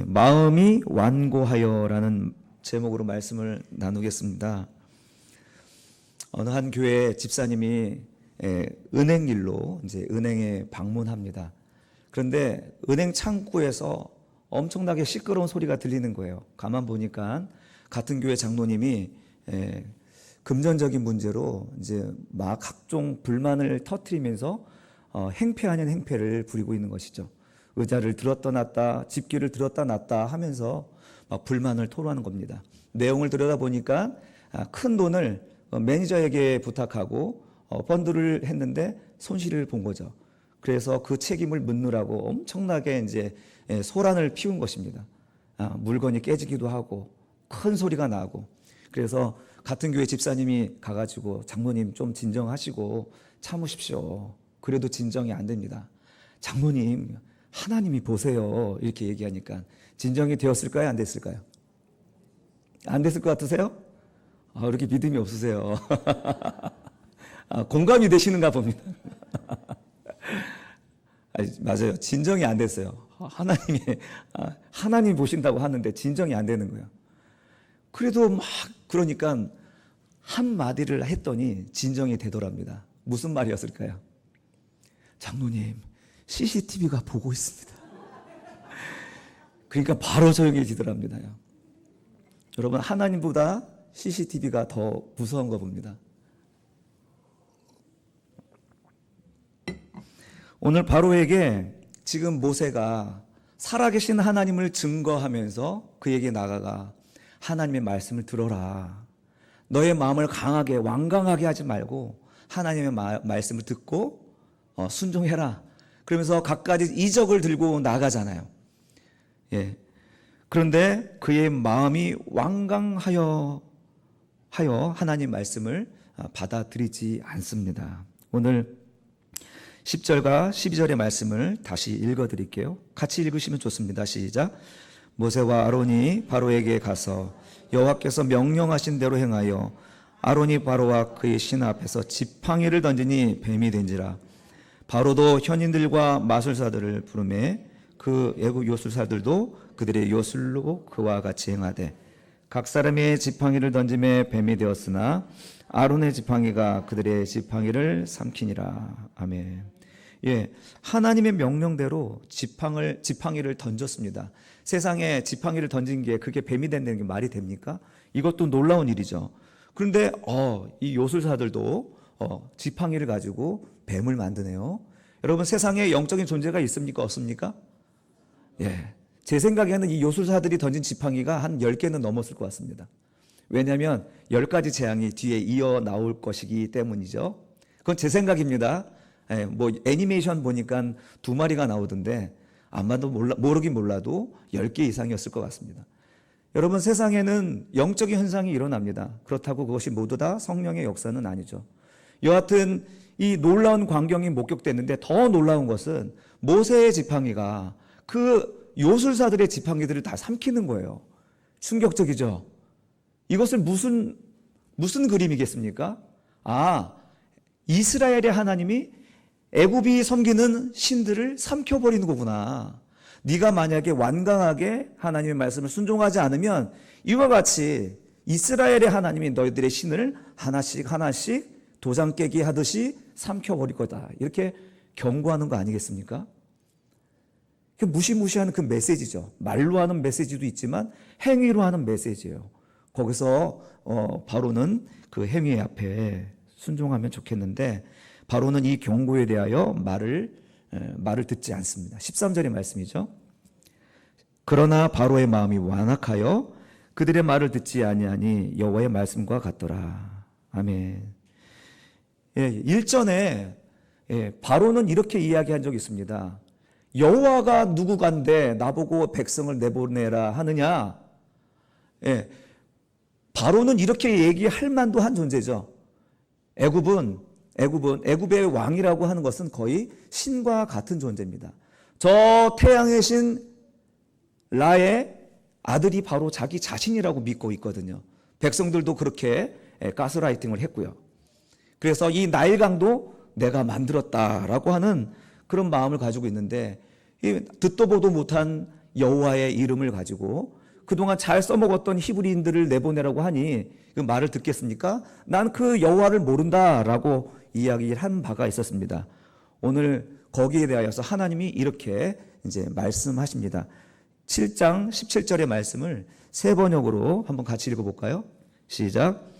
마음이 완고하여라는 제목으로 말씀을 나누겠습니다. 어느 한 교회 집사님이 은행 일로 이제 은행에 방문합니다. 그런데 은행 창구에서 엄청나게 시끄러운 소리가 들리는 거예요. 가만 보니까 같은 교회 장로님이 금전적인 문제로 이제 막 각종 불만을 터뜨리면서 행패 아닌 행패를 부리고 있는 것이죠. 의자를 들었다 놨다, 집기를 들었다 놨다 하면서 막 불만을 토로하는 겁니다. 내용을 들여다보니까 큰 돈을 매니저에게 부탁하고 펀드를 했는데 손실을 본 거죠. 그래서 그 책임을 묻느라고 엄청나게 이제 소란을 피운 것입니다. 물건이 깨지기도 하고 큰 소리가 나고, 그래서 같은 교회 집사님이 가가지고 장모님 좀 진정하시고 참으십시오. 그래도 진정이 안 됩니다. 장모님, 하나님이 보세요. 이렇게 얘기하니까 진정이 되었을까요? 안 됐을까요? 안 됐을 것 같으세요? 이렇게 믿음이 없으세요. 공감이 되시는가 봅니다. 맞아요. 진정이 안 됐어요. 하나님이 보신다고 하는데 진정이 안 되는 거예요. 그래도 막 그러니까 한마디를 했더니 진정이 되더랍니다. 무슨 말이었을까요? 장로님, CCTV가 보고 있습니다. 그러니까 바로 조용해지더랍니다. 여러분, 하나님보다 CCTV가 더 무서운 거 봅니다. 오늘 바로에게 지금 모세가 살아계신 하나님을 증거하면서 그에게 나아가 하나님의 말씀을 들어라. 너의 마음을 강하게 완강하게 하지 말고 하나님의 말씀을 듣고 순종해라. 그러면서 갖가지 이적을 들고 나가잖아요. 그런데 그의 마음이 완강하여 하나님 말씀을 받아들이지 않습니다. 오늘 10절과 12절의 말씀을 다시 읽어드릴게요. 같이 읽으시면 좋습니다. 시작. 모세와 아론이 바로에게 가서 여호와께서 명령하신 대로 행하여 아론이 바로와 그의 신 앞에서 지팡이를 던지니 뱀이 된지라. 바로도 현인들과 마술사들을 부르매 그 애국 요술사들도 그들의 요술로 그와 같이 행하되 각 사람의 지팡이를 던짐에 뱀이 되었으나 아론의 지팡이가 그들의 지팡이를 삼키니라. 아멘. 하나님의 명령대로 지팡이를 던졌습니다. 세상에 지팡이를 던진 게 그게 뱀이 된다는 게 말이 됩니까? 이것도 놀라운 일이죠. 그런데 이 요술사들도 지팡이를 가지고 뱀을 만드네요. 여러분, 세상에 영적인 존재가 있습니까? 없습니까? 제 생각에는 이 요술사들이 던진 지팡이가 한 10개는 넘었을 것 같습니다. 왜냐하면 10가지 재앙이 뒤에 이어 나올 것이기 때문이죠. 그건 제 생각입니다. 애니메이션 보니까 2마리가 나오던데 아마도 모르긴 몰라도 10개 이상이었을 것 같습니다. 여러분, 세상에는 영적인 현상이 일어납니다. 그렇다고 그것이 모두 다 성령의 역사는 아니죠. 여하튼 이 놀라운 광경이 목격됐는데 더 놀라운 것은 모세의 지팡이가 그 요술사들의 지팡이들을 다 삼키는 거예요. 충격적이죠. 이것을 무슨 그림이겠습니까? 이스라엘의 하나님이 애굽이 섬기는 신들을 삼켜버리는 거구나. 네가 만약에 완강하게 하나님의 말씀을 순종하지 않으면 이와 같이 이스라엘의 하나님이 너희들의 신을 하나씩 도장 깨기 하듯이 삼켜버릴 거다. 이렇게 경고하는 거 아니겠습니까? 무시무시한 그 메시지죠. 말로 하는 메시지도 있지만 행위로 하는 메시지예요. 거기서 바로는 그 행위 앞에 순종하면 좋겠는데 바로는 이 경고에 대하여 말을 듣지 않습니다. 13절의 말씀이죠. 그러나 바로의 마음이 완악하여 그들의 말을 듣지 아니하니 여호와의 말씀과 같더라. 아멘. 일전에 바로는 이렇게 이야기한 적이 있습니다. 여호와가 누구간데 나보고 백성을 내보내라 하느냐. 바로는 이렇게 얘기할 만도 한 존재죠. 애굽의 왕이라고 하는 것은 거의 신과 같은 존재입니다. 저 태양의 신 라의 아들이 바로 자기 자신이라고 믿고 있거든요. 백성들도 그렇게 가스라이팅을 했고요. 그래서 이 나일강도 내가 만들었다라고 하는 그런 마음을 가지고 있는데, 듣도 보도 못한 여호와의 이름을 가지고 그동안 잘 써먹었던 히브리인들을 내보내라고 하니 그 말을 듣겠습니까? 난 그 여호와를 모른다라고 이야기를 한 바가 있었습니다. 오늘 거기에 대하여서 하나님이 이렇게 이제 말씀하십니다. 7장 17절의 말씀을 세 번역으로 한번 같이 읽어볼까요? 시작.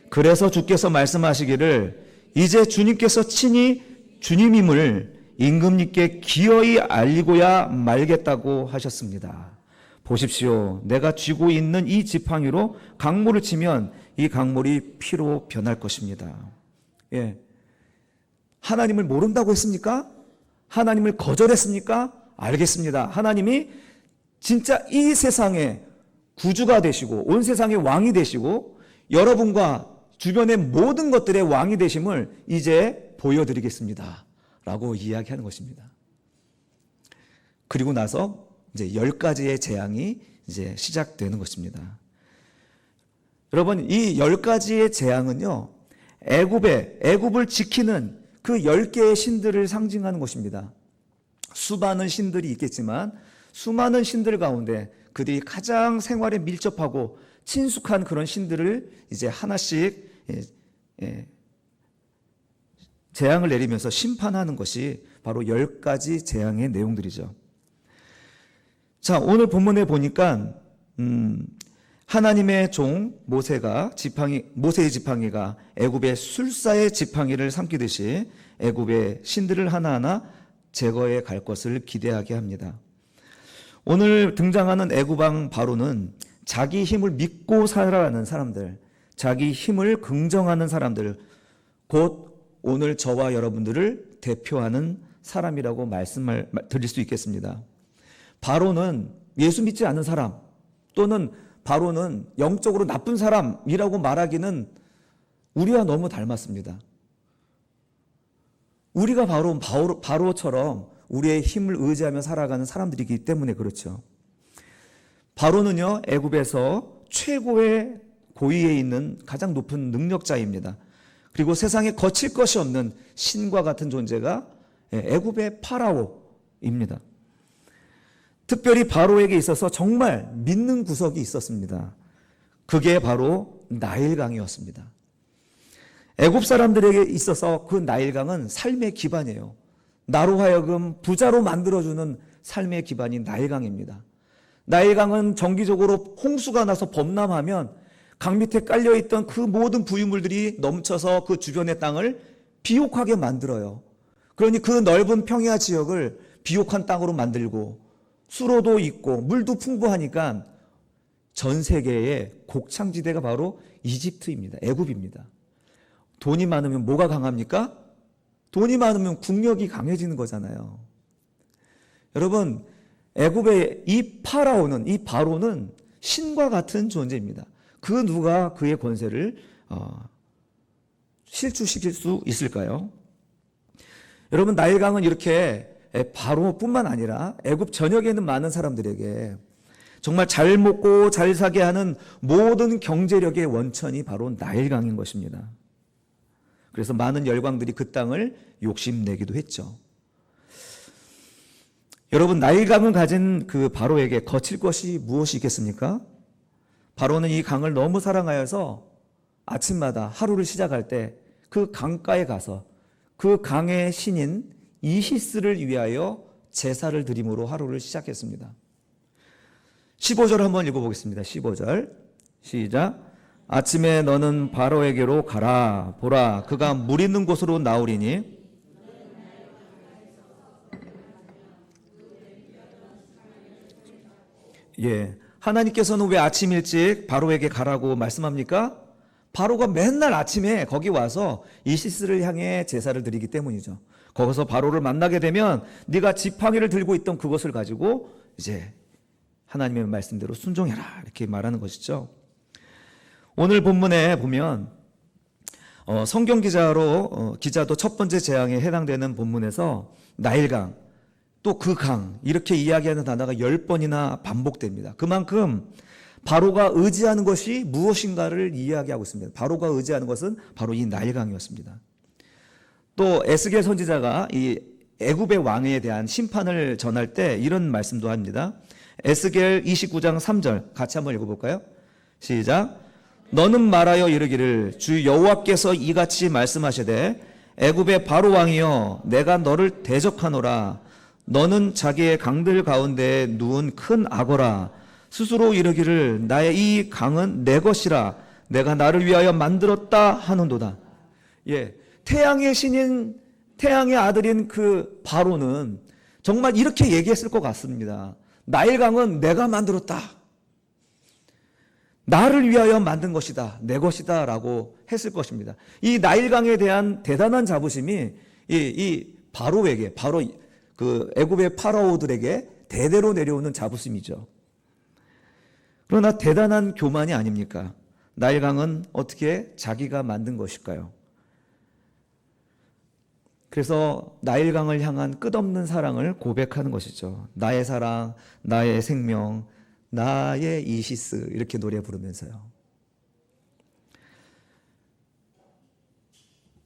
그래서 주께서 말씀하시기를 이제 주님께서 친히 주님임을 임금님께 기어이 알리고야 말겠다고 하셨습니다. 보십시오. 내가 쥐고 있는 이 지팡이로 강물을 치면 이 강물이 피로 변할 것입니다. 예. 하나님을 모른다고 했습니까? 하나님을 거절했습니까? 알겠습니다. 하나님이 진짜 이 세상의 구주가 되시고 온 세상의 왕이 되시고 여러분과 주변의 모든 것들의 왕이 되심을 이제 보여드리겠습니다. 라고 이야기하는 것입니다. 그리고 나서 이제 10가지의 재앙이 이제 시작되는 것입니다. 여러분, 이 10가지의 재앙은요, 애굽을 지키는 그 10개의 신들을 상징하는 것입니다. 수많은 신들이 있겠지만 수많은 신들 가운데 그들이 가장 생활에 밀접하고 친숙한 그런 신들을 이제 하나씩 재앙을 내리면서 심판하는 것이 바로 10가지 재앙의 내용들이죠. 자, 오늘 본문에 보니까 하나님의 종 모세의 지팡이가 애굽의 술사의 지팡이를 삼키듯이 애굽의 신들을 하나하나 제거해 갈 것을 기대하게 합니다. 오늘 등장하는 애굽왕 바로는 자기 힘을 믿고 살아가는 사람들, 자기 힘을 긍정하는 사람들, 곧 오늘 저와 여러분들을 대표하는 사람이라고 말씀을 드릴 수 있겠습니다. 바로는 예수 믿지 않는 사람, 또는 바로는 영적으로 나쁜 사람이라고 말하기는 우리와 너무 닮았습니다. 우리가 바로처럼 우리의 힘을 의지하며 살아가는 사람들이기 때문에 그렇죠. 바로는요, 애굽에서 최고의 고위에 있는 가장 높은 능력자입니다. 그리고 세상에 거칠 것이 없는 신과 같은 존재가 애굽의 파라오입니다. 특별히 바로에게 있어서 정말 믿는 구석이 있었습니다. 그게 바로 나일강이었습니다. 애굽 사람들에게 있어서 그 나일강은 삶의 기반이에요. 나로 하여금 부자로 만들어주는 삶의 기반이 나일강입니다. 나일강은 정기적으로 홍수가 나서 범람하면 강 밑에 깔려있던 그 모든 부유물들이 넘쳐서 그 주변의 땅을 비옥하게 만들어요. 그러니 그 넓은 평야 지역을 비옥한 땅으로 만들고 수로도 있고 물도 풍부하니까 전 세계의 곡창지대가 바로 이집트입니다. 애굽입니다. 돈이 많으면 뭐가 강합니까? 돈이 많으면 국력이 강해지는 거잖아요. 여러분, 애굽의 이 바로는 신과 같은 존재입니다. 그 누가 그의 권세를 실추시킬 수 있을까요? 여러분, 나일강은 이렇게 바로뿐만 아니라 애굽 전역에 있는 많은 사람들에게 정말 잘 먹고 잘 사게 하는 모든 경제력의 원천이 바로 나일강인 것입니다. 그래서 많은 열강들이 그 땅을 욕심내기도 했죠. 여러분, 나일강을 가진 그 바로에게 거칠 것이 무엇이 있겠습니까? 바로는 이 강을 너무 사랑하여서 아침마다 하루를 시작할 때 그 강가에 가서 그 강의 신인 이시스를 위하여 제사를 드림으로 하루를 시작했습니다. 15절 한번 읽어보겠습니다. 15절 시작. 아침에 너는 바로에게로 가라. 보라, 그가 물 있는 곳으로 나오리니 하나님께서는 왜 아침 일찍 바로에게 가라고 말씀합니까? 바로가 맨날 아침에 거기 와서 이시스를 향해 제사를 드리기 때문이죠. 거기서 바로를 만나게 되면 네가 지팡이를 들고 있던 그것을 가지고 이제 하나님의 말씀대로 순종해라, 이렇게 말하는 것이죠. 오늘 본문에 보면 성경 기자도 첫 번째 재앙에 해당되는 본문에서 나일강, 또 그 강, 이렇게 이야기하는 단어가 10번이나 반복됩니다. 그만큼 바로가 의지하는 것이 무엇인가를 이야기하고 있습니다. 바로가 의지하는 것은 바로 이 나일강이었습니다. 또 에스겔 선지자가 이 애굽의 왕에 대한 심판을 전할 때 이런 말씀도 합니다. 에스겔 29장 3절 같이 한번 읽어볼까요? 시작. 너는 말하여 이르기를 주 여호와께서 이같이 말씀하시되 애굽의 바로 왕이여 내가 너를 대적하노라. 너는 자기의 강들 가운데 누운 큰 악어라. 스스로 이르기를 나의 이 강은 내 것이라. 내가 나를 위하여 만들었다 하는도다. 태양의 신인 태양의 아들인 그 바로는 정말 이렇게 얘기했을 것 같습니다. 나일강은 내가 만들었다. 나를 위하여 만든 것이다. 내 것이다. 라고 했을 것입니다. 이 나일강에 대한 대단한 자부심이 이 바로에게, 바로 그 애굽의 파라오들에게 대대로 내려오는 자부심이죠. 그러나 대단한 교만이 아닙니까? 나일강은 어떻게 자기가 만든 것일까요? 그래서 나일강을 향한 끝없는 사랑을 고백하는 것이죠. 나의 사랑, 나의 생명, 나의 이시스 이렇게 노래 부르면서요.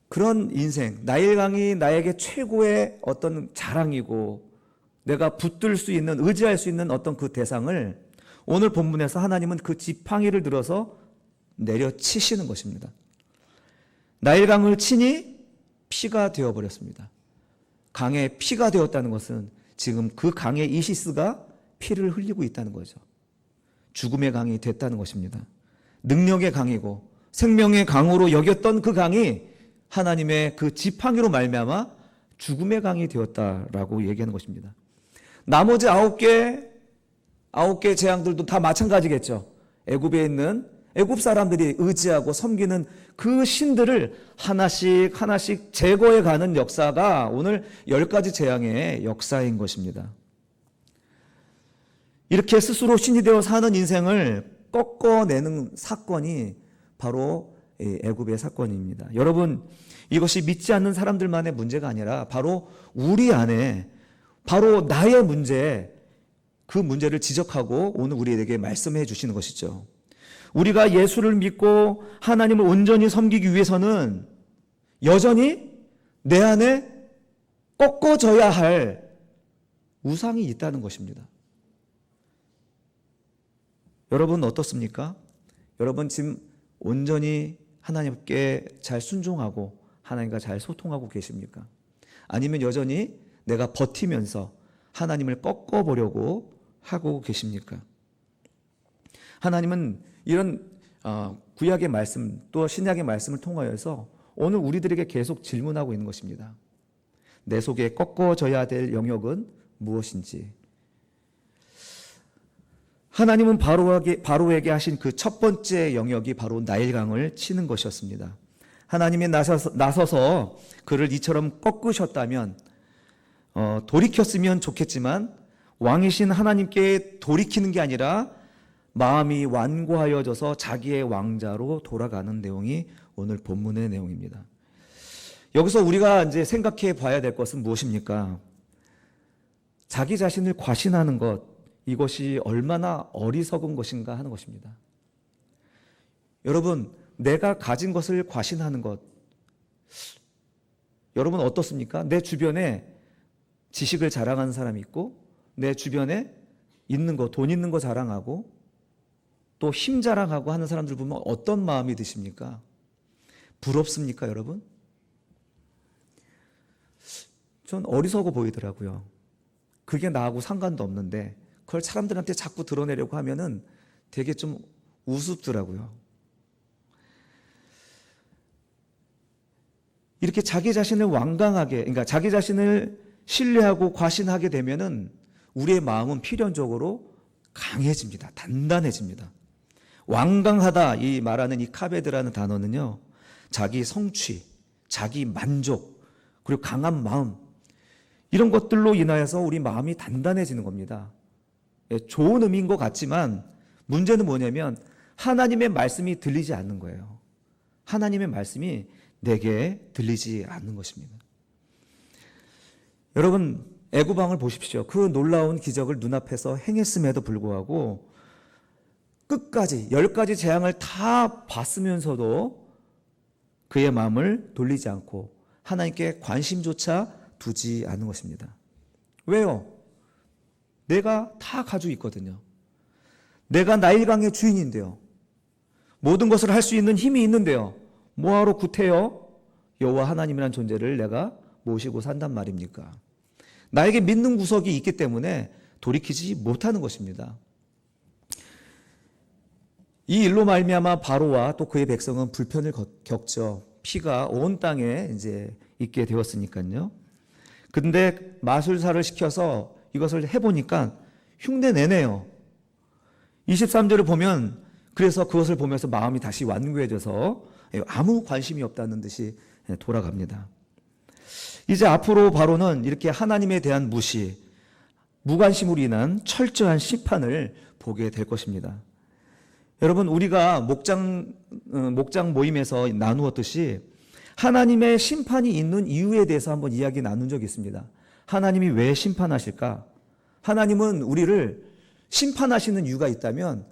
그런 인생, 나일강이 나에게 최고의 어떤 자랑이고 내가 붙들 수 있는, 의지할 수 있는 어떤 그 대상을 오늘 본문에서 하나님은 그 지팡이를 들어서 내려치시는 것입니다. 나일강을 치니 피가 되어버렸습니다. 강에 피가 되었다는 것은 지금 그 강의 이시스가 피를 흘리고 있다는 거죠. 죽음의 강이 됐다는 것입니다. 능력의 강이고 생명의 강으로 여겼던 그 강이 하나님의 그 지팡이로 말미암아 죽음의 강이 되었다라고 얘기하는 것입니다. 나머지 9개 재앙들도 다 마찬가지겠죠. 애굽에 있는 애굽 사람들이 의지하고 섬기는 그 신들을 하나씩 제거해 가는 역사가 오늘 10가지 재앙의 역사인 것입니다. 이렇게 스스로 신이 되어 사는 인생을 꺾어내는 사건이 바로 애굽의 사건입니다. 여러분, 이것이 믿지 않는 사람들만의 문제가 아니라 바로 우리 안에 바로 나의 문제, 그 문제를 지적하고 오늘 우리에게 말씀해 주시는 것이죠. 우리가 예수를 믿고 하나님을 온전히 섬기기 위해서는 여전히 내 안에 꺾어져야 할 우상이 있다는 것입니다. 여러분 어떻습니까? 여러분 지금 온전히 하나님께 잘 순종하고 하나님과 잘 소통하고 계십니까? 아니면 여전히 내가 버티면서 하나님을 꺾어보려고 하고 계십니까? 하나님은 이런 구약의 말씀 또 신약의 말씀을 통하여서 오늘 우리들에게 계속 질문하고 있는 것입니다. 내 속에 꺾어져야 될 영역은 무엇인지. 하나님은 바로에게 하신 그 첫 번째 영역이 바로 나일강을 치는 것이었습니다. 하나님이 나서서 그를 이처럼 꺾으셨다면 돌이켰으면 좋겠지만 왕이신 하나님께 돌이키는 게 아니라 마음이 완고하여져서 자기의 왕자로 돌아가는 내용이 오늘 본문의 내용입니다. 여기서 우리가 이제 생각해 봐야 될 것은 무엇입니까? 자기 자신을 과신하는 것, 이것이 얼마나 어리석은 것인가 하는 것입니다. 여러분, 내가 가진 것을 과신하는 것, 여러분 어떻습니까? 내 주변에 지식을 자랑하는 사람이 있고 내 주변에 있는 거, 돈 있는 거 자랑하고 또 힘 자랑하고 하는 사람들 보면 어떤 마음이 드십니까? 부럽습니까, 여러분? 전 어리석어 보이더라고요. 그게 나하고 상관도 없는데 그걸 사람들한테 자꾸 드러내려고 하면은 되게 좀 우습더라고요. 이렇게 자기 자신을 완강하게, 그러니까 자기 자신을 신뢰하고 과신하게 되면은 우리의 마음은 필연적으로 강해집니다. 단단해집니다. 완강하다, 이 말하는 이 카베드라는 단어는요, 자기 성취, 자기 만족, 그리고 강한 마음, 이런 것들로 인하여서 우리 마음이 단단해지는 겁니다. 좋은 의미인 것 같지만 문제는 뭐냐면 하나님의 말씀이 들리지 않는 거예요. 하나님의 말씀이 내게 들리지 않는 것입니다. 여러분, 애굽왕을 보십시오. 그 놀라운 기적을 눈앞에서 행했음에도 불구하고 끝까지 10가지 재앙을 다 봤으면서도 그의 마음을 돌리지 않고 하나님께 관심조차 두지 않는 것입니다. 왜요? 내가 다 가지고 있거든요. 내가 나일강의 주인인데요. 모든 것을 할 수 있는 힘이 있는데요. 뭐하러 구태여 여호와 하나님이라는 존재를 내가 모시고 산단 말입니까? 나에게 믿는 구석이 있기 때문에 돌이키지 못하는 것입니다. 이 일로 말미암아 바로와 또 그의 백성은 불편을 겪죠. 피가 온 땅에 이제 있게 되었으니까요. 근데 마술사를 시켜서 이것을 해보니까 흉내 내네요. 23절을 보면 그래서 그것을 보면서 마음이 다시 완고해져서 아무 관심이 없다는 듯이 돌아갑니다. 이제 앞으로 바로는 이렇게 하나님에 대한 무시, 무관심으로 인한 철저한 심판을 보게 될 것입니다. 여러분, 우리가 목장 모임에서 나누었듯이 하나님의 심판이 있는 이유에 대해서 한번 이야기 나눈 적이 있습니다. 하나님이 왜 심판하실까? 하나님은 우리를 심판하시는 이유가 있다면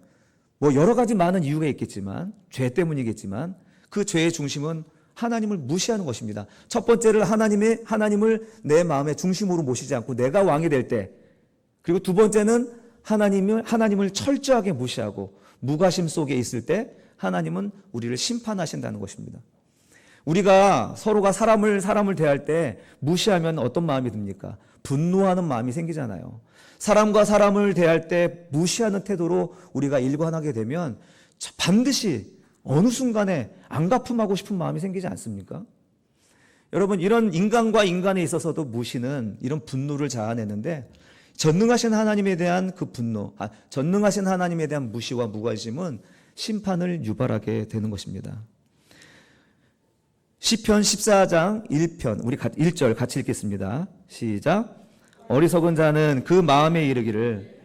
뭐 여러 가지 많은 이유가 있겠지만 죄 때문이겠지만 그 죄의 중심은 하나님을 무시하는 것입니다. 첫 번째를 하나님을 내 마음의 중심으로 모시지 않고 내가 왕이 될 때, 그리고 두 번째는 하나님을 철저하게 무시하고 무관심 속에 있을 때 하나님은 우리를 심판하신다는 것입니다. 우리가 서로가 사람을 대할 때 무시하면 어떤 마음이 듭니까? 분노하는 마음이 생기잖아요. 사람과 사람을 대할 때 무시하는 태도로 우리가 일관하게 되면 반드시 어느 순간에 안갚음하고 싶은 마음이 생기지 않습니까? 여러분, 이런 인간과 인간에 있어서도 무시는 이런 분노를 자아내는데 전능하신 하나님에 대한 그 분노, 전능하신 하나님에 대한 무시와 무관심은 심판을 유발하게 되는 것입니다. 시편 14장 1편, 우리 1절 같이 읽겠습니다. 시작. 어리석은 자는 그 마음에 이르기를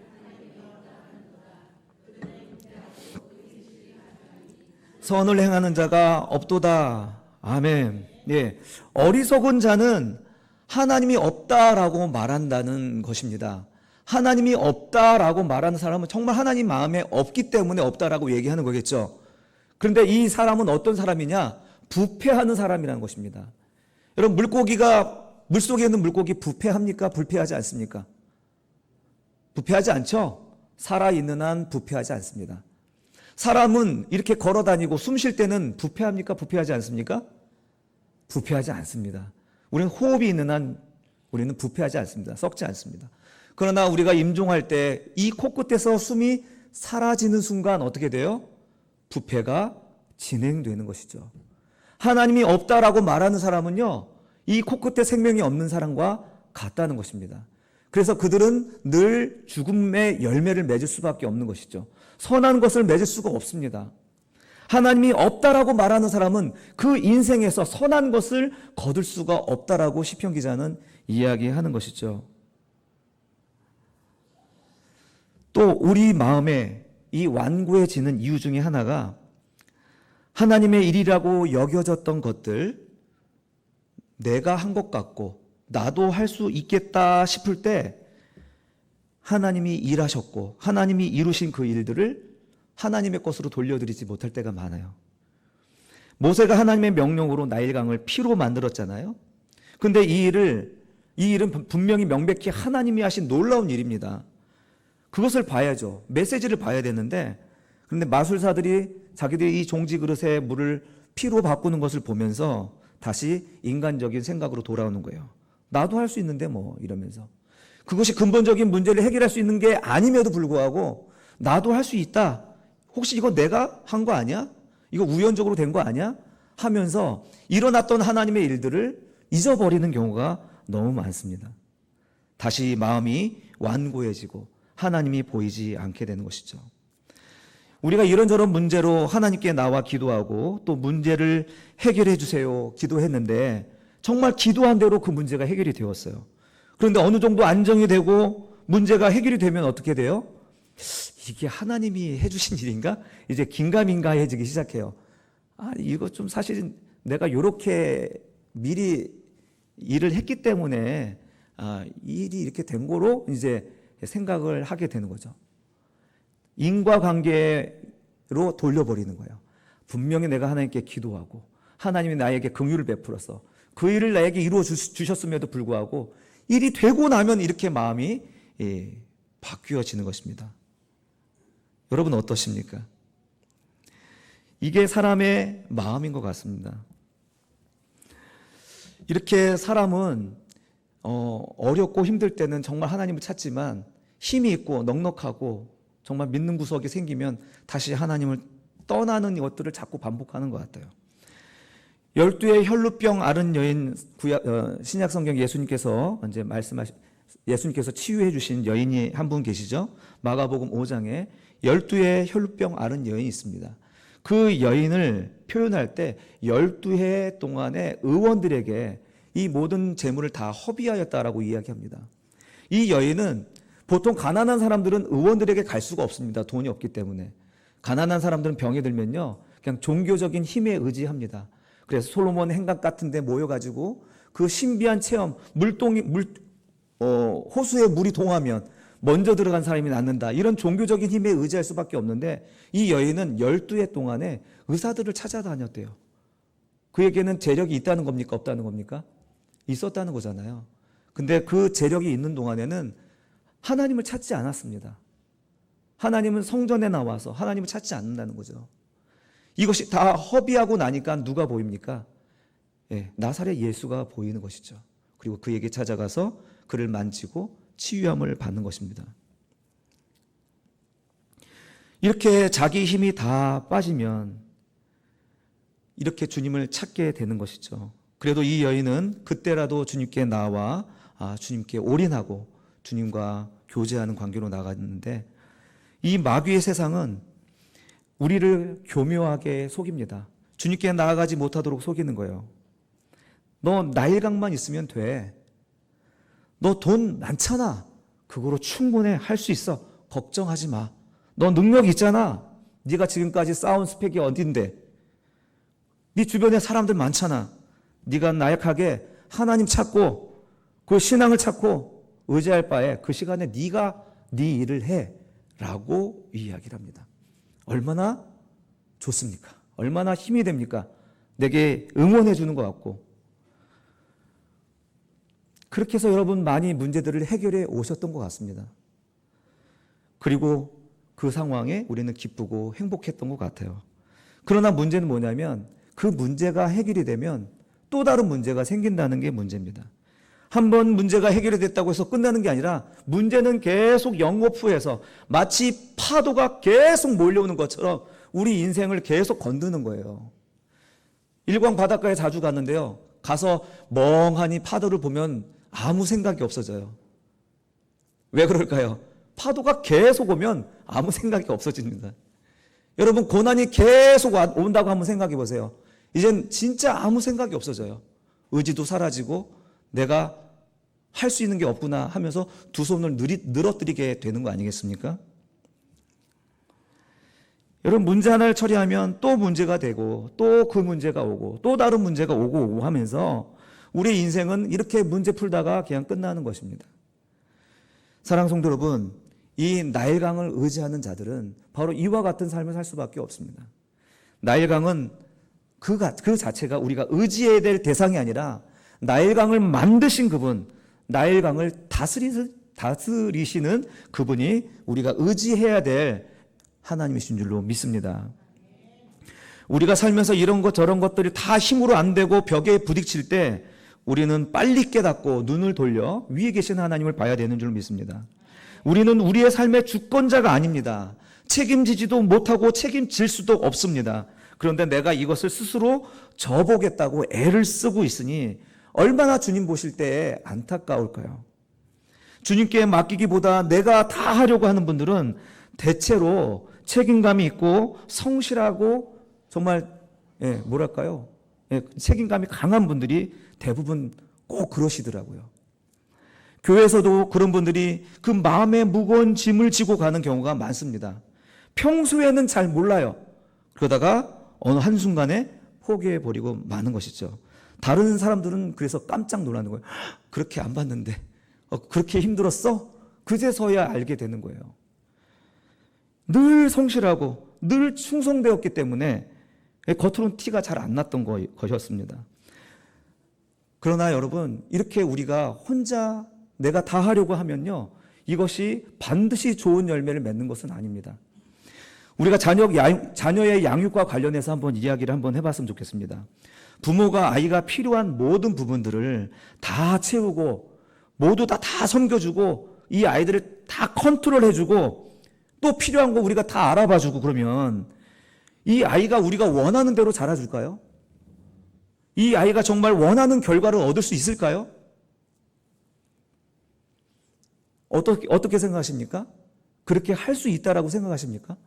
선을 행하는 자가 없도다. 아멘. 예. 어리석은 자는 하나님이 없다라고 말한다는 것입니다. 하나님이 없다라고 말하는 사람은 정말 하나님 마음에 없기 때문에 없다라고 얘기하는 거겠죠. 그런데 이 사람은 어떤 사람이냐? 부패하는 사람이라는 것입니다. 여러분, 물속에 있는 물고기 부패합니까? 불패하지 않습니까? 부패하지 않죠? 살아있는 한 부패하지 않습니다. 사람은 이렇게 걸어다니고 숨 쉴 때는 부패합니까? 부패하지 않습니까? 부패하지 않습니다. 우리는 호흡이 있는 한 우리는 부패하지 않습니다. 썩지 않습니다. 그러나 우리가 임종할 때 이 코끝에서 숨이 사라지는 순간 어떻게 돼요? 부패가 진행되는 것이죠. 하나님이 없다라고 말하는 사람은요, 이 코끝에 생명이 없는 사람과 같다는 것입니다. 그래서 그들은 늘 죽음의 열매를 맺을 수밖에 없는 것이죠. 선한 것을 맺을 수가 없습니다. 하나님이 없다라고 말하는 사람은 그 인생에서 선한 것을 거둘 수가 없다라고 시편 기자는 이야기하는 것이죠. 또 우리 마음에 이 완고해지는 이유 중에 하나가 하나님의 일이라고 여겨졌던 것들, 내가 한 것 같고 나도 할 수 있겠다 싶을 때 하나님이 일하셨고 하나님이 이루신 그 일들을 하나님의 것으로 돌려드리지 못할 때가 많아요. 모세가 하나님의 명령으로 나일강을 피로 만들었잖아요. 근데 이 일은 분명히 명백히 하나님이 하신 놀라운 일입니다. 그것을 봐야죠. 메시지를 봐야 되는데, 그런데 마술사들이 자기들이 이 종지 그릇에 물을 피로 바꾸는 것을 보면서 다시 인간적인 생각으로 돌아오는 거예요. 나도 할 수 있는데 뭐 이러면서. 그것이 근본적인 문제를 해결할 수 있는 게 아님에도 불구하고 나도 할 수 있다. 혹시 이거 내가 한 거 아니야? 이거 우연적으로 된 거 아니야? 하면서 일어났던 하나님의 일들을 잊어버리는 경우가 너무 많습니다. 다시 마음이 완고해지고 하나님이 보이지 않게 되는 것이죠. 우리가 이런저런 문제로 하나님께 나와 기도하고 또 문제를 해결해 주세요 기도했는데 정말 기도한 대로 그 문제가 해결이 되었어요. 그런데 어느 정도 안정이 되고 문제가 해결이 되면 어떻게 돼요? 이게 하나님이 해주신 일인가? 이제 긴가민가해지기 시작해요. 이거 좀 사실은 내가 이렇게 미리 일을 했기 때문에 일이 이렇게 된 거로 이제 생각을 하게 되는 거죠. 인과관계로 돌려버리는 거예요. 분명히 내가 하나님께 기도하고 하나님이 나에게 긍휼을 베풀어서 그 일을 나에게 이루어 주셨음에도 불구하고 일이 되고 나면 이렇게 마음이 바뀌어지는 것입니다. 여러분 어떠십니까? 이게 사람의 마음인 것 같습니다. 이렇게 사람은 어렵고 힘들 때는 정말 하나님을 찾지만 힘이 있고 넉넉하고 정말 믿는 구석이 생기면 다시 하나님을 떠나는 것들을 자꾸 반복하는 것 같아요. 12의 혈루병 앓은 여인, 신약 성경 예수님께서 치유해 주신 여인이 한 분 계시죠? 마가복음 5장에 12의 혈루병 앓은 여인이 있습니다. 그 여인을 표현할 때 12해 동안의 의원들에게 이 모든 재물을 다 허비하였다라고 이야기합니다. 이 여인은 보통 가난한 사람들은 의원들에게 갈 수가 없습니다. 돈이 없기 때문에. 가난한 사람들은 병에 들면요, 그냥 종교적인 힘에 의지합니다. 그래서 솔로몬 행각 같은 데 모여가지고 그 신비한 체험, 호수에 물이 동하면 먼저 들어간 사람이 낫는다. 이런 종교적인 힘에 의지할 수밖에 없는데 이 여인은 12해 동안에 의사들을 찾아다녔대요. 그에게는 재력이 있다는 겁니까? 없다는 겁니까? 있었다는 거잖아요. 근데 그 재력이 있는 동안에는 하나님을 찾지 않았습니다. 하나님은 성전에 나와서 하나님을 찾지 않는다는 거죠. 이것이 다 허비하고 나니까 누가 보입니까? 나사렛 예수가 보이는 것이죠. 그리고 그에게 찾아가서 그를 만지고 치유함을 받는 것입니다. 이렇게 자기 힘이 다 빠지면 이렇게 주님을 찾게 되는 것이죠. 그래도 이 여인은 그때라도 주님께 나와 주님께 올인하고 주님과 교제하는 관계로 나갔는데, 이 마귀의 세상은 우리를 교묘하게 속입니다. 주님께 나아가지 못하도록 속이는 거예요. 너 나일강만 있으면 돼. 너 돈 많잖아. 그거로 충분해. 할 수 있어. 걱정하지 마. 너 능력 있잖아. 네가 지금까지 쌓은 스펙이 어딘데. 네 주변에 사람들 많잖아. 네가 나약하게 하나님 찾고 그 신앙을 찾고 의지할 바에 그 시간에 네가 네 일을 해 라고 이야기를 합니다. 얼마나 좋습니까? 얼마나 힘이 됩니까? 내게 응원해 주는 것 같고. 그렇게 해서 여러분 많이 문제들을 해결해 오셨던 것 같습니다. 그리고 그 상황에 우리는 기쁘고 행복했던 것 같아요. 그러나 문제는 뭐냐면 그 문제가 해결이 되면 또 다른 문제가 생긴다는 게 문제입니다. 한번 문제가 해결이 됐다고 해서 끝나는 게 아니라 문제는 계속 영업후에서 마치 파도가 계속 몰려오는 것처럼 우리 인생을 계속 건드는 거예요. 일광 바닷가에 자주 갔는데요. 가서 멍하니 파도를 보면 아무 생각이 없어져요. 왜 그럴까요? 파도가 계속 오면 아무 생각이 없어집니다. 여러분, 고난이 계속 온다고 한번 생각해 보세요. 이젠 진짜 아무 생각이 없어져요. 의지도 사라지고 내가 할 수 있는 게 없구나 하면서 두 손을 늘어뜨리게 되는 거 아니겠습니까? 여러분, 문제 하나를 처리하면 또 문제가 되고 또 그 문제가 오고 또 다른 문제가 오고 하면서 우리 인생은 이렇게 문제 풀다가 그냥 끝나는 것입니다. 사랑하는 성도 여러분, 이 나일강을 의지하는 자들은 바로 이와 같은 삶을 살 수밖에 없습니다. 나일강은 그 자체가 우리가 의지해야 될 대상이 아니라 나일강을 만드신 그분, 나일강을 다스리시는 그분이 우리가 의지해야 될 하나님이신 줄로 믿습니다. 우리가 살면서 이런 것 저런 것들이 다 힘으로 안 되고 벽에 부딪힐 때 우리는 빨리 깨닫고 눈을 돌려 위에 계신 하나님을 봐야 되는 줄 믿습니다. 우리는 우리의 삶의 주권자가 아닙니다. 책임지지도 못하고 책임질 수도 없습니다. 그런데 내가 이것을 스스로 져보겠다고 애를 쓰고 있으니 얼마나 주님 보실 때에 안타까울까요? 주님께 맡기기보다 내가 다 하려고 하는 분들은 대체로 책임감이 있고 성실하고 정말 책임감이 강한 분들이 대부분 꼭 그러시더라고요. 교회에서도 그런 분들이 그 마음에 무거운 짐을 지고 가는 경우가 많습니다. 평소에는 잘 몰라요. 그러다가 어느 한순간에 포기해버리고 마는 것이죠. 다른 사람들은 그래서 깜짝 놀라는 거예요. 그렇게 안 봤는데 그렇게 힘들었어? 그제서야 알게 되는 거예요. 늘 성실하고 늘 충성되었기 때문에 겉으로는 티가 잘 안 났던 것이었습니다. 그러나 여러분, 이렇게 우리가 혼자 내가 다 하려고 하면요, 이것이 반드시 좋은 열매를 맺는 것은 아닙니다. 우리가 자녀의 양육과 관련해서 한번 이야기를 한번 해봤으면 좋겠습니다. 부모가 아이가 필요한 모든 부분들을 다 채우고 모두 다 섬겨주고 이 아이들을 다 컨트롤해주고 또 필요한 거 우리가 다 알아봐주고 그러면 이 아이가 우리가 원하는 대로 자라줄까요? 이 아이가 정말 원하는 결과를 얻을 수 있을까요? 어떻게 생각하십니까? 그렇게 할 수 있다라고 생각하십니까?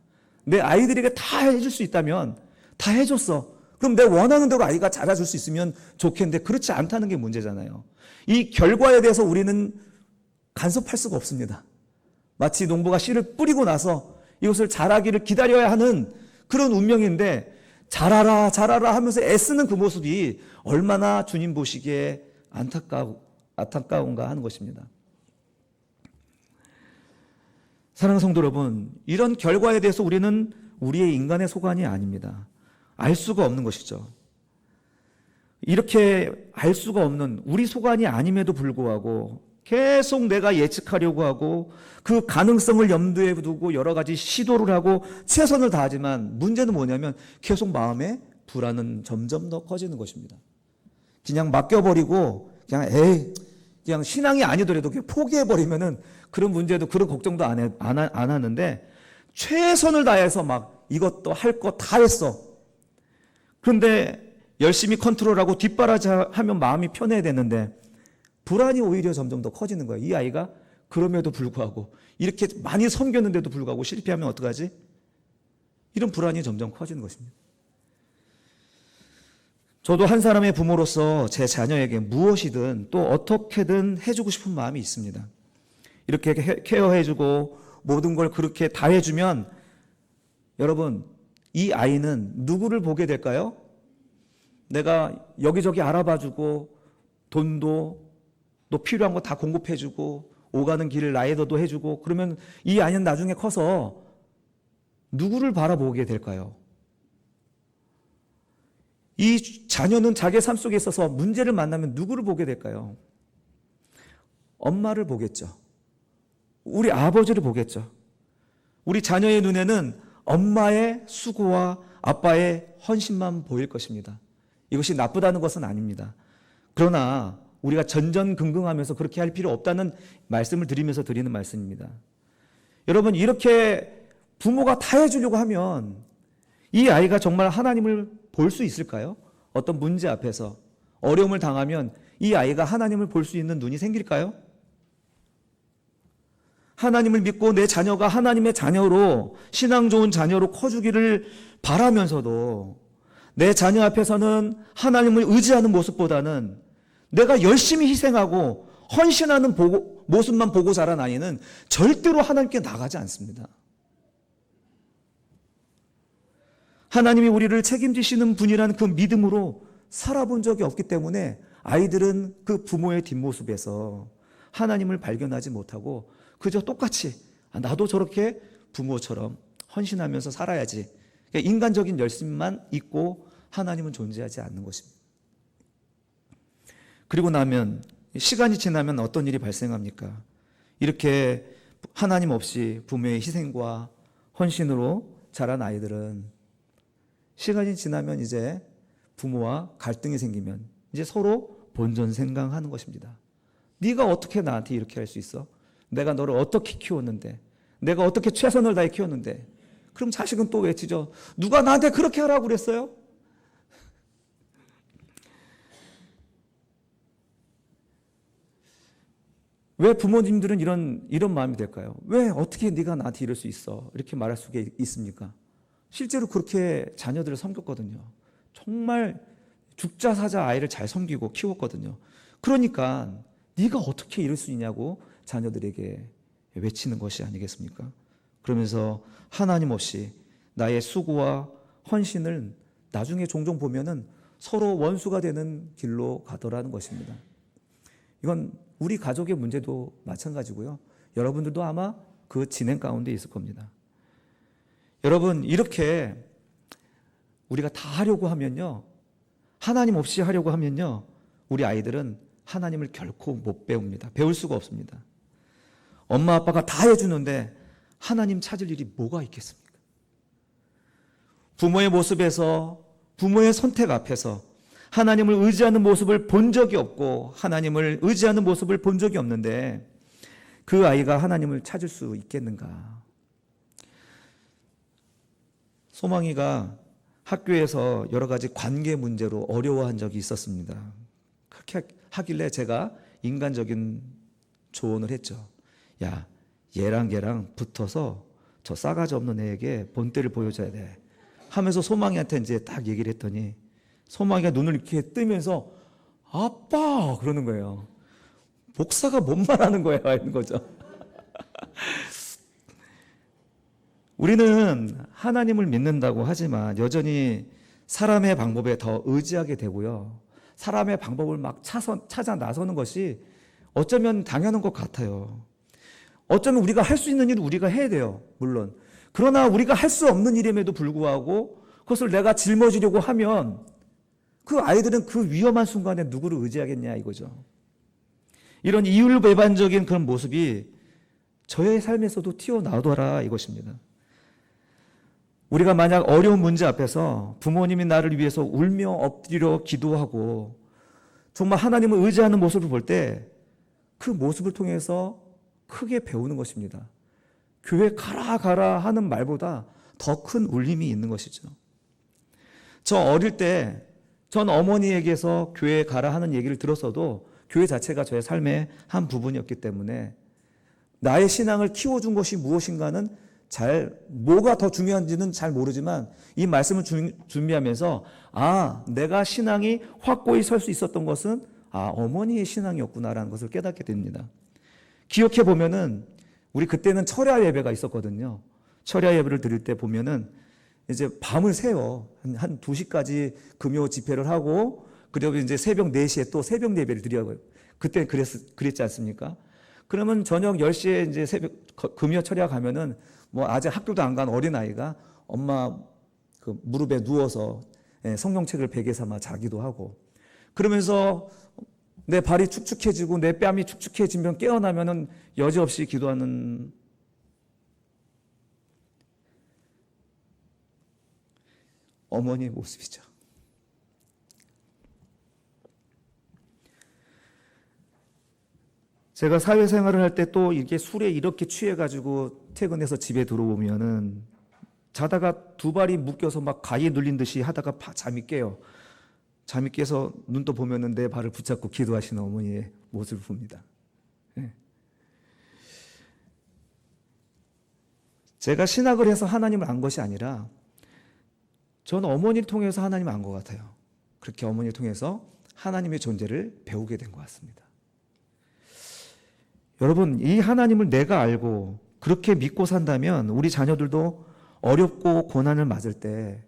내 아이들에게 다 해줄 수 있다면 다 해줬어. 그럼 내 원하는 대로 아이가 자라줄 수 있으면 좋겠는데 그렇지 않다는 게 문제잖아요. 이 결과에 대해서 우리는 간섭할 수가 없습니다. 마치 농부가 씨를 뿌리고 나서 이것을 자라기를 기다려야 하는 그런 운명인데 자라라 하면서 애쓰는 그 모습이 얼마나 주님 보시기에 안타까운가 하는 것입니다. 사랑하는 성도 여러분, 이런 결과에 대해서 우리는 우리의 인간의 소관이 아닙니다. 알 수가 없는 것이죠. 이렇게 알 수가 없는 우리 소관이 아님에도 불구하고 계속 내가 예측하려고 하고 그 가능성을 염두에 두고 여러 가지 시도를 하고 최선을 다하지만 문제는 뭐냐면 계속 마음에 불안은 점점 더 커지는 것입니다. 그냥 맡겨버리고 그냥 신앙이 아니더라도 그냥 포기해버리면은 그런 문제도 그런 걱정도 안 하는데 최선을 다해서 막 이것도 할 거 다 했어. 그런데 열심히 컨트롤하고 뒷바라지하면 마음이 편해야 되는데 불안이 오히려 점점 더 커지는 거예요. 이 아이가 그럼에도 불구하고 이렇게 많이 섬겼는데도 불구하고 실패하면 어떡하지? 이런 불안이 점점 커지는 것입니다. 저도 한 사람의 부모로서 제 자녀에게 무엇이든 또 어떻게든 해주고 싶은 마음이 있습니다. 이렇게 케어해주고 모든 걸 그렇게 다 해주면 여러분, 이 아이는 누구를 보게 될까요? 내가 여기저기 알아봐주고 돈도 또 필요한 거 다 공급해주고 오가는 길을 라이더도 해주고 그러면 이 아이는 나중에 커서 누구를 바라보게 될까요? 이 자녀는 자기의 삶 속에 있어서 문제를 만나면 누구를 보게 될까요? 엄마를 보겠죠. 우리 아버지를 보겠죠. 우리 자녀의 눈에는 엄마의 수고와 아빠의 헌신만 보일 것입니다. 이것이 나쁘다는 것은 아닙니다. 그러나 우리가 전전긍긍하면서 그렇게 할 필요 없다는 말씀을 드리면서 드리는 말씀입니다. 여러분, 이렇게 부모가 다 해주려고 하면 이 아이가 정말 하나님을 볼 수 있을까요? 어떤 문제 앞에서 어려움을 당하면 이 아이가 하나님을 볼 수 있는 눈이 생길까요? 하나님을 믿고 내 자녀가 하나님의 자녀로 신앙 좋은 자녀로 커주기를 바라면서도 내 자녀 앞에서는 하나님을 의지하는 모습보다는 내가 열심히 희생하고 헌신하는 모습만 보고 자란 아이는 절대로 하나님께 나가지 않습니다. 하나님이 우리를 책임지시는 분이라는 그 믿음으로 살아본 적이 없기 때문에 아이들은 그 부모의 뒷모습에서 하나님을 발견하지 못하고 그저 똑같이 나도 저렇게 부모처럼 헌신하면서 살아야지. 그러니까 인간적인 열심만 있고 하나님은 존재하지 않는 것입니다. 그리고 나면 시간이 지나면 어떤 일이 발생합니까? 이렇게 하나님 없이 부모의 희생과 헌신으로 자란 아이들은 시간이 지나면 이제 부모와 갈등이 생기면 이제 서로 본전생강하는 것입니다. 네가 어떻게 나한테 이렇게 할 수 있어? 내가 너를 어떻게 키웠는데, 내가 어떻게 최선을 다해 키웠는데. 그럼 자식은 또 외치죠. 누가 나한테 그렇게 하라고 그랬어요? 왜 부모님들은 이런 마음이 될까요? 왜 어떻게 네가 나한테 이럴 수 있어? 이렇게 말할 수가 있습니까? 실제로 그렇게 자녀들을 섬겼거든요. 정말 죽자 사자 아이를 잘 섬기고 키웠거든요. 그러니까 네가 어떻게 이럴 수 있냐고 자녀들에게 외치는 것이 아니겠습니까? 그러면서 하나님 없이 나의 수고와 헌신을 나중에 종종 보면은 서로 원수가 되는 길로 가더라는 것입니다. 이건 우리 가족의 문제도 마찬가지고요. 여러분들도 아마 그 진행 가운데 있을 겁니다. 여러분, 이렇게 우리가 다 하려고 하면요, 하나님 없이 하려고 하면요, 우리 아이들은 하나님을 결코 못 배웁니다. 배울 수가 없습니다. 엄마 아빠가 다 해주는데 하나님 찾을 일이 뭐가 있겠습니까? 부모의 모습에서, 부모의 선택 앞에서 하나님을 의지하는 모습을 본 적이 없고 하나님을 의지하는 모습을 본 적이 없는데 그 아이가 하나님을 찾을 수 있겠는가? 소망이가 학교에서 여러 가지 관계 문제로 어려워한 적이 있었습니다. 그렇게 하길래 제가 인간적인 조언을 했죠. 야, 얘랑 걔랑 붙어서 저 싸가지 없는 애에게 본때를 보여줘야 돼 하면서 소망이한테 이제 딱 얘기를 했더니 소망이가 눈을 이렇게 뜨면서 아빠 그러는 거예요. 목사가 뭔 말하는 거야 이런 거죠. 우리는 하나님을 믿는다고 하지만 여전히 사람의 방법에 더 의지하게 되고요. 사람의 방법을 막 찾아 나서는 것이 어쩌면 당연한 것 같아요. 어쩌면 우리가 할 수 있는 일을 우리가 해야 돼요. 물론. 그러나 우리가 할 수 없는 일임에도 불구하고 그것을 내가 짊어지려고 하면 그 아이들은 그 위험한 순간에 누구를 의지하겠냐 이거죠. 이런 이율배반적인 그런 모습이 저의 삶에서도 튀어나오더라 이것입니다. 우리가 만약 어려운 문제 앞에서 부모님이 나를 위해서 울며 엎드려 기도하고 정말 하나님을 의지하는 모습을 볼 때 그 모습을 통해서 크게 배우는 것입니다. 교회 가라 하는 말보다 더 큰 울림이 있는 것이죠. 저 어릴 때 전 어머니에게서 교회 가라 하는 얘기를 들었어도 교회 자체가 저의 삶의 한 부분이었기 때문에 나의 신앙을 키워준 것이 무엇인가는 뭐가 더 중요한지는 잘 모르지만 이 말씀을 준비하면서 내가 신앙이 확고히 설 수 있었던 것은 어머니의 신앙이었구나라는 것을 깨닫게 됩니다. 기억해 보면은 우리 그때는 철야 예배가 있었거든요. 철야 예배를 드릴 때 보면은 이제 밤을 새요. 한 2시까지 금요 집회를 하고 그리고 이제 새벽 4시에 또 새벽 예배를 드려요. 그때 그랬지 않습니까? 그러면 저녁 10시에 이제 금요 철야 가면은 뭐 아직 학교도 안 간 어린아이가 엄마 그 무릎에 누워서 성경책을 베개 삼아 자기도 하고 그러면서 내 발이 축축해지고 내 뺨이 축축해지면 깨어나면은 여지없이 기도하는 어머니의 모습이죠. 제가 사회생활을 할 때 또 이렇게 술에 이렇게 취해가지고 퇴근해서 집에 들어오면은 자다가 두 발이 묶여서 막 가위에 눌린 듯이 하다가 잠이 깨요. 잠이 깨서 눈 떠 보면은 내 발을 붙잡고 기도하시는 어머니의 모습을 봅니다. 제가 신학을 해서 하나님을 안 것이 아니라 저는 어머니를 통해서 하나님을 안 것 같아요. 그렇게 어머니를 통해서 하나님의 존재를 배우게 된 것 같습니다. 여러분, 이 하나님을 내가 알고 그렇게 믿고 산다면 우리 자녀들도 어렵고 고난을 맞을 때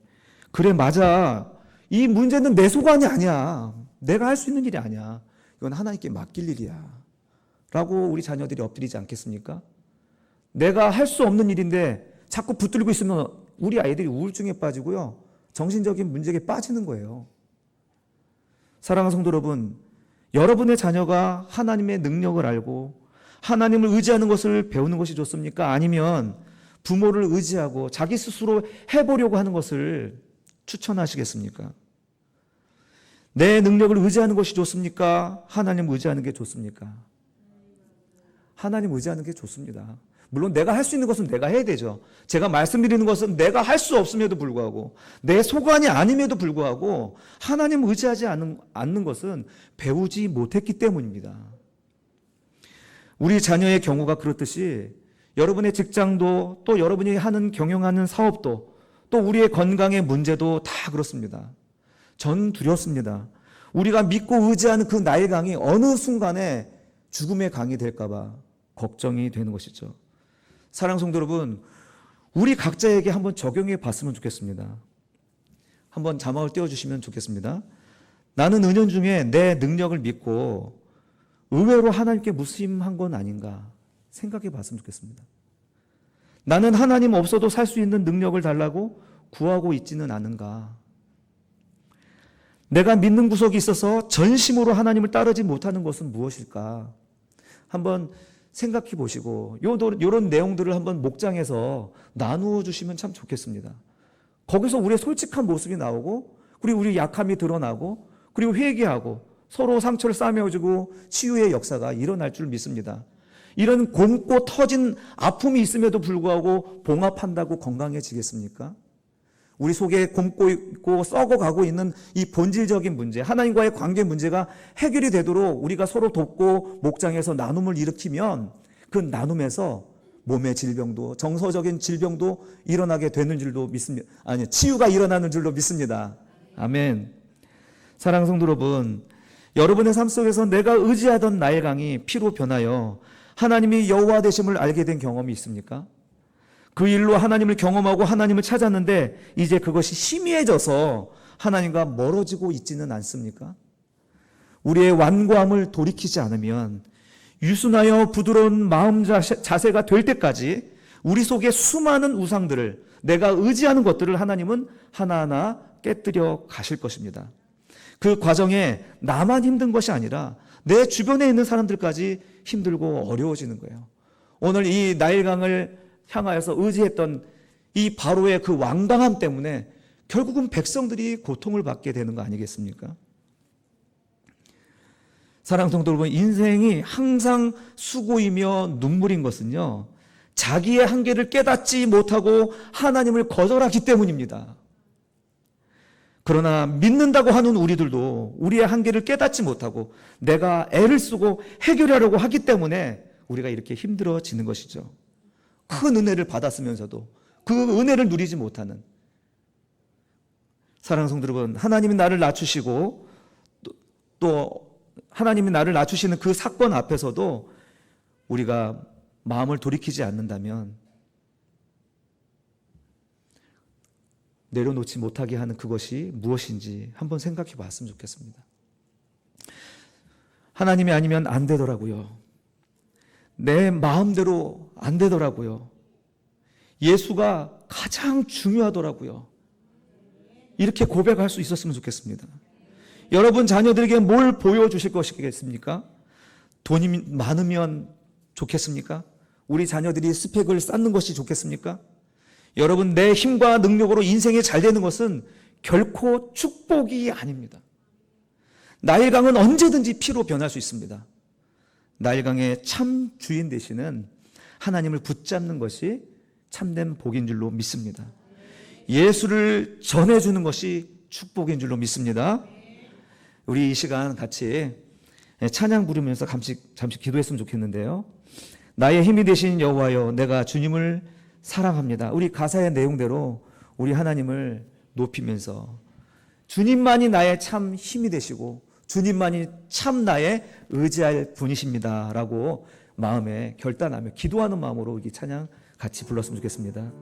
그래 맞아. 이 문제는 내 소관이 아니야. 내가 할 수 있는 일이 아니야. 이건 하나님께 맡길 일이야. 라고 우리 자녀들이 엎드리지 않겠습니까? 내가 할 수 없는 일인데 자꾸 붙들고 있으면 우리 아이들이 우울증에 빠지고요. 정신적인 문제에 빠지는 거예요. 사랑하는 성도 여러분, 여러분의 자녀가 하나님의 능력을 알고 하나님을 의지하는 것을 배우는 것이 좋습니까? 아니면 부모를 의지하고 자기 스스로 해보려고 하는 것을 추천하시겠습니까? 내 능력을 의지하는 것이 좋습니까? 하나님 의지하는 게 좋습니까? 하나님 의지하는 게 좋습니다. 물론 내가 할 수 있는 것은 내가 해야 되죠. 제가 말씀드리는 것은 내가 할 수 없음에도 불구하고 내 소관이 아님에도 불구하고 하나님 의지하지 않는 것은 배우지 못했기 때문입니다. 우리 자녀의 경우가 그렇듯이 여러분의 직장도 또 여러분이 경영하는 사업도 또 우리의 건강의 문제도 다 그렇습니다. 전 두렵습니다. 우리가 믿고 의지하는 그 나의 강이 어느 순간에 죽음의 강이 될까 봐 걱정이 되는 것이죠. 사랑하는 성도 여러분, 우리 각자에게 한번 적용해 봤으면 좋겠습니다. 한번 자막을 띄워주시면 좋겠습니다. 나는 은연중에 내 능력을 믿고 의외로 하나님께 무심한 건 아닌가 생각해 봤으면 좋겠습니다. 나는 하나님 없어도 살 수 있는 능력을 달라고 구하고 있지는 않은가. 내가 믿는 구석이 있어서 전심으로 하나님을 따르지 못하는 것은 무엇일까? 한번 생각해 보시고 이런 내용들을 한번 목장에서 나누어 주시면 참 좋겠습니다. 거기서 우리의 솔직한 모습이 나오고, 그리고 우리 약함이 드러나고, 그리고 회개하고 서로 상처를 싸매어주고 치유의 역사가 일어날 줄 믿습니다. 이런 곪고 터진 아픔이 있음에도 불구하고 봉합한다고 건강해지겠습니까? 우리 속에 곪고 있고 썩어가고 있는 이 본질적인 문제, 하나님과의 관계 문제가 해결이 되도록 우리가 서로 돕고 목장에서 나눔을 일으키면 그 나눔에서 몸의 질병도, 정서적인 질병도 일어나게 되는 줄도 믿습니다. 아니, 치유가 일어나는 줄로 믿습니다. 아멘. 사랑하는 성도 여러분, 여러분의 삶 속에서 내가 의지하던 나의 강이 피로 변하여 하나님이 여호와 되심을 알게 된 경험이 있습니까? 그 일로 하나님을 경험하고 하나님을 찾았는데 이제 그것이 희미해져서 하나님과 멀어지고 있지는 않습니까? 우리의 완고함을 돌이키지 않으면 유순하여 부드러운 마음 자세가 될 때까지 우리 속에 수많은 우상들을, 내가 의지하는 것들을 하나님은 하나하나 깨뜨려 가실 것입니다. 그 과정에 나만 힘든 것이 아니라 내 주변에 있는 사람들까지 힘들고 어려워지는 거예요. 오늘 이 나일강을 향하여서 의지했던 이 바로의 그 완강함 때문에 결국은 백성들이 고통을 받게 되는 거 아니겠습니까? 사랑하는 성도 여러분, 인생이 항상 수고이며 눈물인 것은요, 자기의 한계를 깨닫지 못하고 하나님을 거절하기 때문입니다. 그러나 믿는다고 하는 우리들도 우리의 한계를 깨닫지 못하고 내가 애를 쓰고 해결하려고 하기 때문에 우리가 이렇게 힘들어지는 것이죠. 큰 은혜를 받았으면서도 그 은혜를 누리지 못하는, 사랑하는 성도 여러분, 하나님이 나를 낮추시고 또 하나님이 나를 낮추시는 그 사건 앞에서도 우리가 마음을 돌이키지 않는다면 내려놓지 못하게 하는 그것이 무엇인지 한번 생각해 봤으면 좋겠습니다. 하나님이 아니면 안 되더라고요. 내 마음대로 안 되더라고요. 예수가 가장 중요하더라고요. 이렇게 고백할 수 있었으면 좋겠습니다. 여러분 자녀들에게 뭘 보여주실 것이겠습니까? 돈이 많으면 좋겠습니까? 우리 자녀들이 스펙을 쌓는 것이 좋겠습니까? 여러분, 내 힘과 능력으로 인생이 잘 되는 것은 결코 축복이 아닙니다. 나일강은 언제든지 피로 변할 수 있습니다. 나일강의 참 주인 되시는 하나님을 붙잡는 것이 참된 복인 줄로 믿습니다. 예수를 전해주는 것이 축복인 줄로 믿습니다. 우리 이 시간 같이 찬양 부르면서 잠시 기도했으면 좋겠는데요. 나의 힘이 되신 여호와여, 내가 주님을 사랑합니다. 우리 가사의 내용대로 우리 하나님을 높이면서 주님만이 나의 참 힘이 되시고 주님만이 참 나의 의지할 분이십니다 라고 마음에 결단하며 기도하는 마음으로 이 찬양 같이 불렀으면 좋겠습니다.